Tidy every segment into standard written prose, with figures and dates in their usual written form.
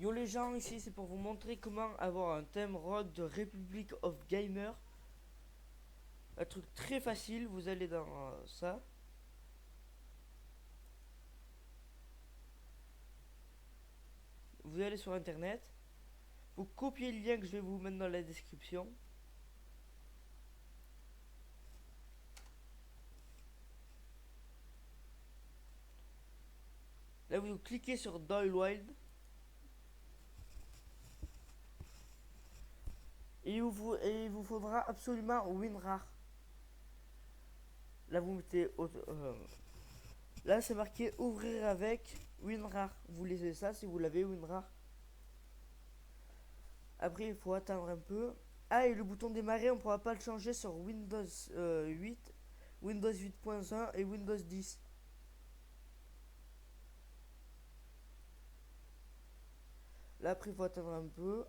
Yo les gens, ici c'est pour vous montrer comment avoir un thème rock de Republic of Gamer. Un truc très facile, vous allez dans ça. Vous allez sur internet. Vous copiez le lien que je vais vous mettre dans la description. Là vous cliquez sur Doyle Wild. Et il vous faudra absolument WinRAR. Là vous mettez là c'est marqué ouvrir avec WinRAR. Vous laissez ça si vous l'avez WinRAR. Après il faut attendre un peu. Ah, et le bouton démarrer on pourra pas le changer sur Windows 8, Windows 8.1 et Windows 10. Là après il faut attendre un peu.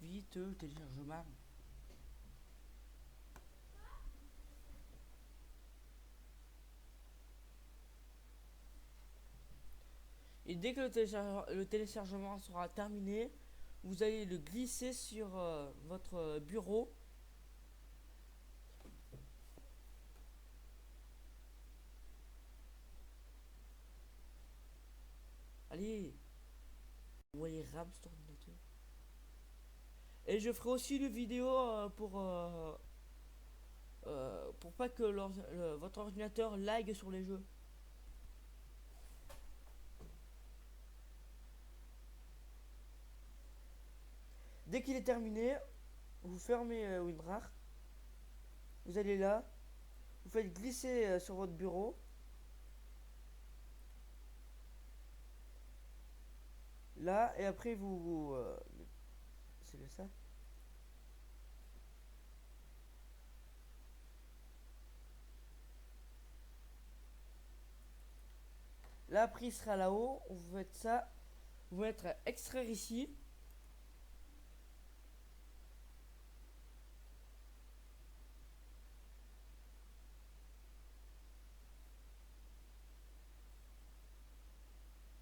Vite téléchargement. Et dès que le téléchargement sera terminé, vous allez le glisser sur votre bureau. Allez, voyez RAM sur ordinateur. Et je ferai aussi une vidéo pour pas que votre ordinateur lag sur les jeux. Dès qu'il est terminé, vous fermez WinRAR. Vous allez là, vous faites glisser sur votre bureau. Là, et après c'est ça. Là, après, il sera là-haut. Vous faites ça. Vous mettre extraire ici.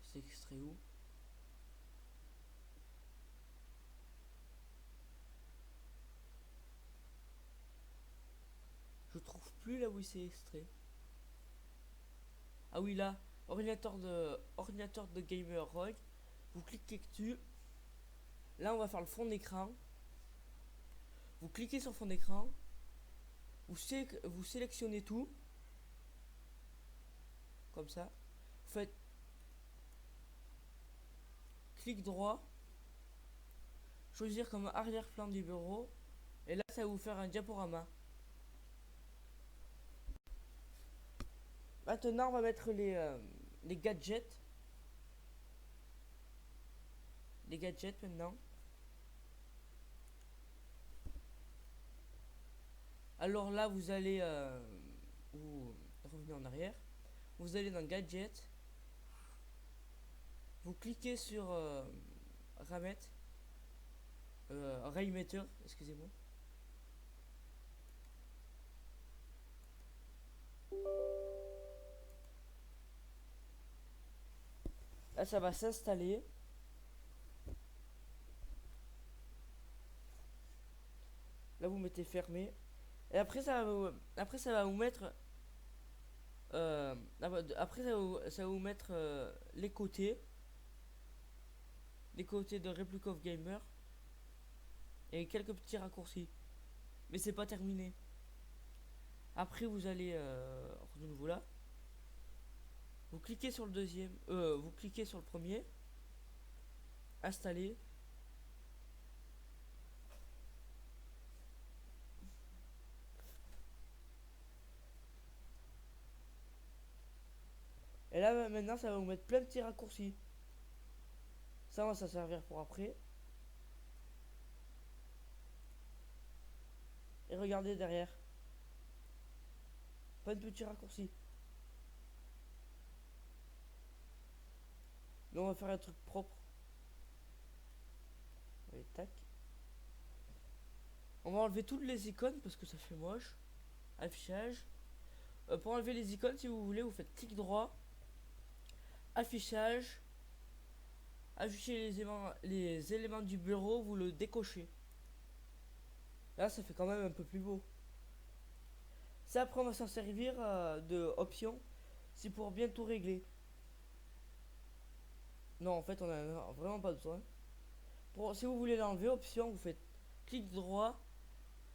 C'est extrait où? Je trouve plus là où c'est extrait. Ah oui, là. Ordinateur de Gamer Rogue. Vous cliquez dessus. Là, on va faire le fond d'écran. Vous cliquez sur fond d'écran. Vous sélectionnez tout. Comme ça. Vous faites clic droit. Choisir comme arrière-plan du bureau. Et là, ça va vous faire un diaporama. Maintenant, on va mettre les gadgets. Les gadgets maintenant. Alors là, vous allez vous revenez en arrière. Vous allez dans gadget. Vous cliquez sur Ramet. Raymeter, excusez-moi. Là, ça va s'installer. Là, vous mettez fermé. Et après, après, ça va vous mettre. Après, ça va vous mettre les côtés. Les côtés de Republic of Gamer. Et quelques petits raccourcis. Mais c'est pas terminé. Après, vous allez de nouveau là. Vous cliquez sur le deuxième. Vous cliquez sur le premier. Installer. Et là, maintenant, ça va vous mettre plein de petits raccourcis. Ça va servir pour après. Et regardez derrière. Plein de petits raccourcis. Mais on va faire un truc propre. Allez, tac. On va enlever toutes les icônes parce que ça fait moche. Affichage. Pour enlever les icônes, si vous voulez, vous faites clic droit. Affichage. Afficher les éléments du bureau, vous le décochez. Là, ça fait quand même un peu plus beau. Ça, après, on va s'en servir de option. C'est pour bien tout régler. Non, en fait, on a vraiment pas besoin. Si vous voulez l'enlever, option, vous faites clic droit,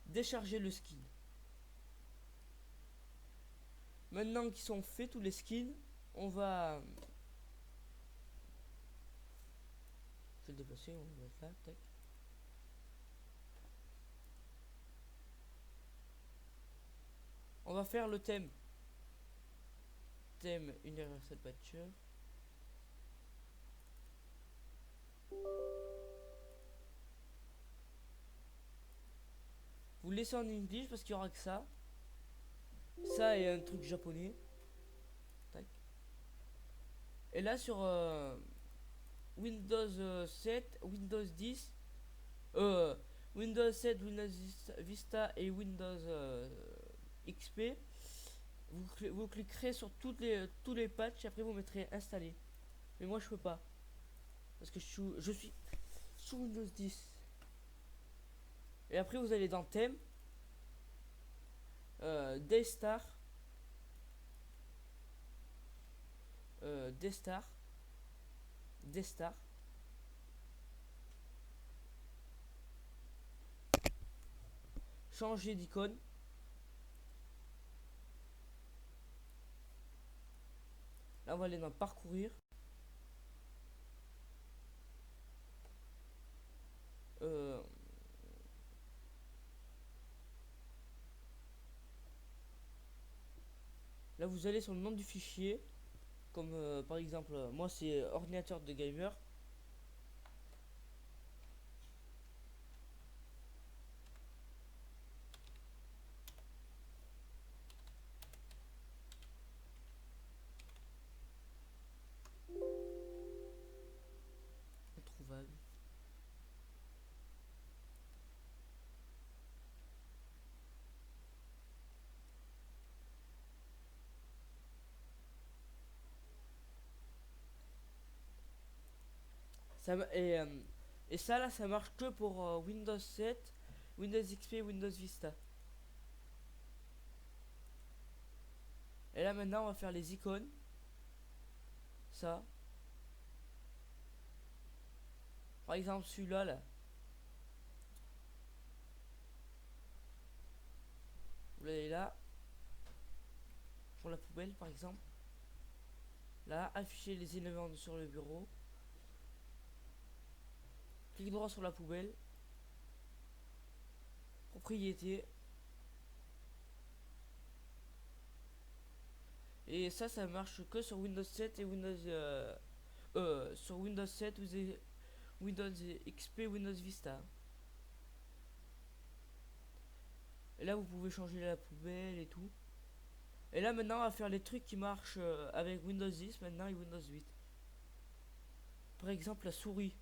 décharger le skin. Maintenant qu'ils sont faits tous les skins, on va. Je vais le déplacer, on va mettre là, tac. On va faire le thème. Thème Universal Patcher. Vous laissez en English parce qu'il y aura que ça. Ça et un truc japonais. Tac. Et là sur Windows 7, Windows 10, Windows 7, Windows Vista et Windows XP, vous cliquerez sur tous les patchs et après vous mettrez installer. Mais moi je peux pas. Parce que je suis sous Windows 10. Et après vous allez dans thème, Daystar, Daystar, Daystar. Changer d'icône. Là on va aller dans parcourir. Euh, Là vous allez sur le nom du fichier. Comme par exemple, moi c'est ordinateur de gamer. Introuvable. Et ça là ça marche que pour Windows 7, Windows XP, Windows Vista. Et là maintenant on va faire les icônes. Ça. Par exemple celui-là là. Vous l'avez là. Pour la poubelle par exemple. Là, afficher les éléments sur le bureau. Clic droit sur la poubelle. Propriété. Et ça marche que sur Windows 7 et sur Windows 7, Windows XP, Windows Vista. Et là, vous pouvez changer la poubelle et tout. Et là, maintenant, on va faire les trucs qui marchent avec Windows 10 maintenant et Windows 8. Par exemple, la souris.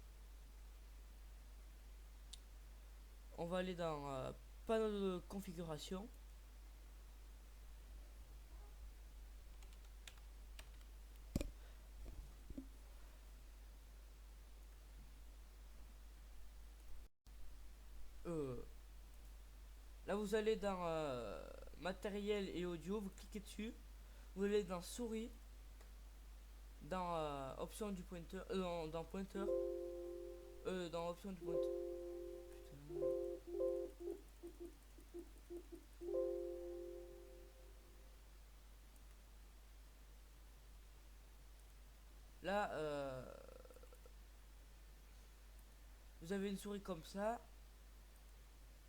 On va aller dans panneau de configuration. Là, vous allez dans matériel et audio, vous cliquez dessus. Vous allez dans souris, dans option du pointeur, dans pointeur, dans option du pointeur. Putain. Là, vous avez une souris comme ça.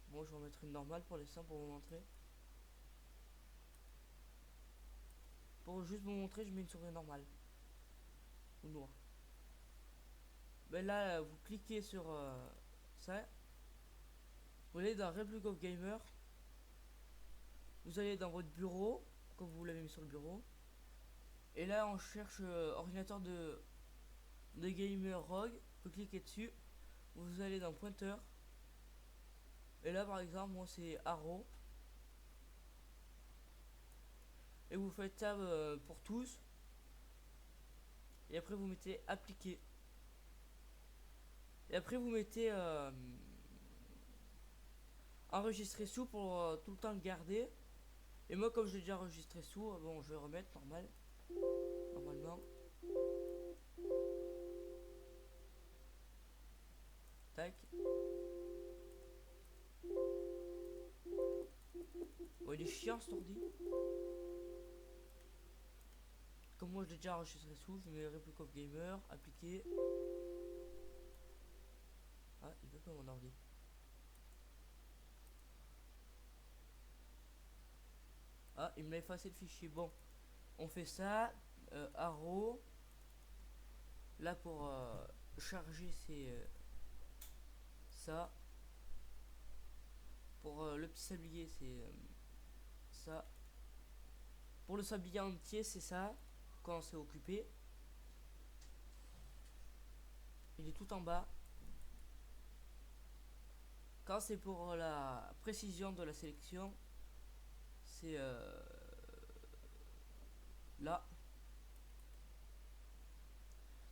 Bon, je vais en mettre une normale pour l'instant pour vous montrer. Pour juste vous montrer, je mets une souris normale. Ou noire. Ben là, vous cliquez sur ça. Vous allez dans Republic of Gamer. Vous allez dans votre bureau, comme vous l'avez mis sur le bureau. Et là, on cherche ordinateur de de Gamer Rogue, vous cliquez dessus, vous allez dans pointeur, et là par exemple moi c'est Arrow, et vous faites tab pour tous, et après vous mettez appliquer, et après vous mettez enregistrer sous pour tout le temps le garder. Et moi comme j'ai déjà enregistré sous, bon je vais remettre normalement. Tac. Oh, il est chiant cet ordi. Comme moi j'ai déjà enregistré sous, je mets Republic of Gamer, appliquer. Ah, il veut pas mon ordi. Ah, il m'a effacé le fichier. Bon, on fait ça. Arrow. Là pour charger c'est ça. Pour le petit sablier c'est ça. Pour le sablier entier c'est ça. Quand c'est occupé. Il est tout en bas. Quand c'est pour la précision de la sélection, c'est là.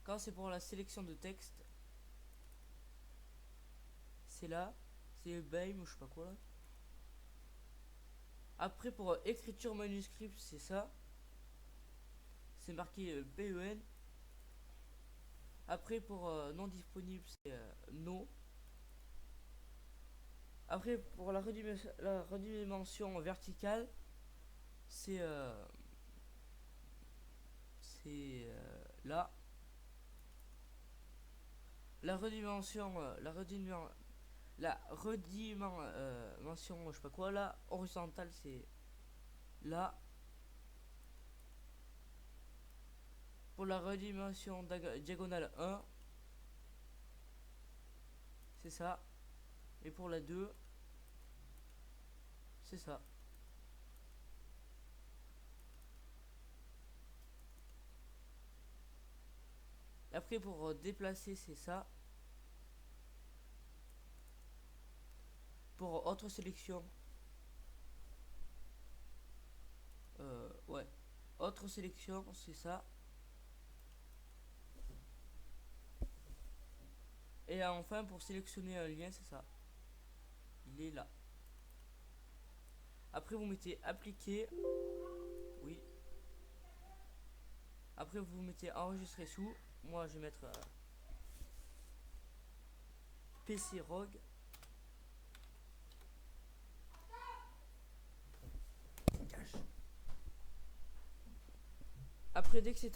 Quand c'est pour la sélection de texte, c'est là. C'est BAME ou je sais pas quoi là. Après pour écriture manuscrite, c'est ça. C'est marqué BEN. Après pour non disponible, c'est no. Après pour la redimension verticale, c'est là. La redimension, je sais pas quoi là, horizontale c'est là. Pour la redimension diagonale 1, c'est ça. Et pour la 2, c'est ça. Après pour déplacer, c'est ça. Pour autre sélection, ouais. Autre sélection, c'est ça. Et enfin pour sélectionner un lien, c'est ça. Il est là. Après vous mettez appliquer. Oui. Après vous mettez enregistrer sous. Moi je vais mettre PC Rogue. Après dès que c'est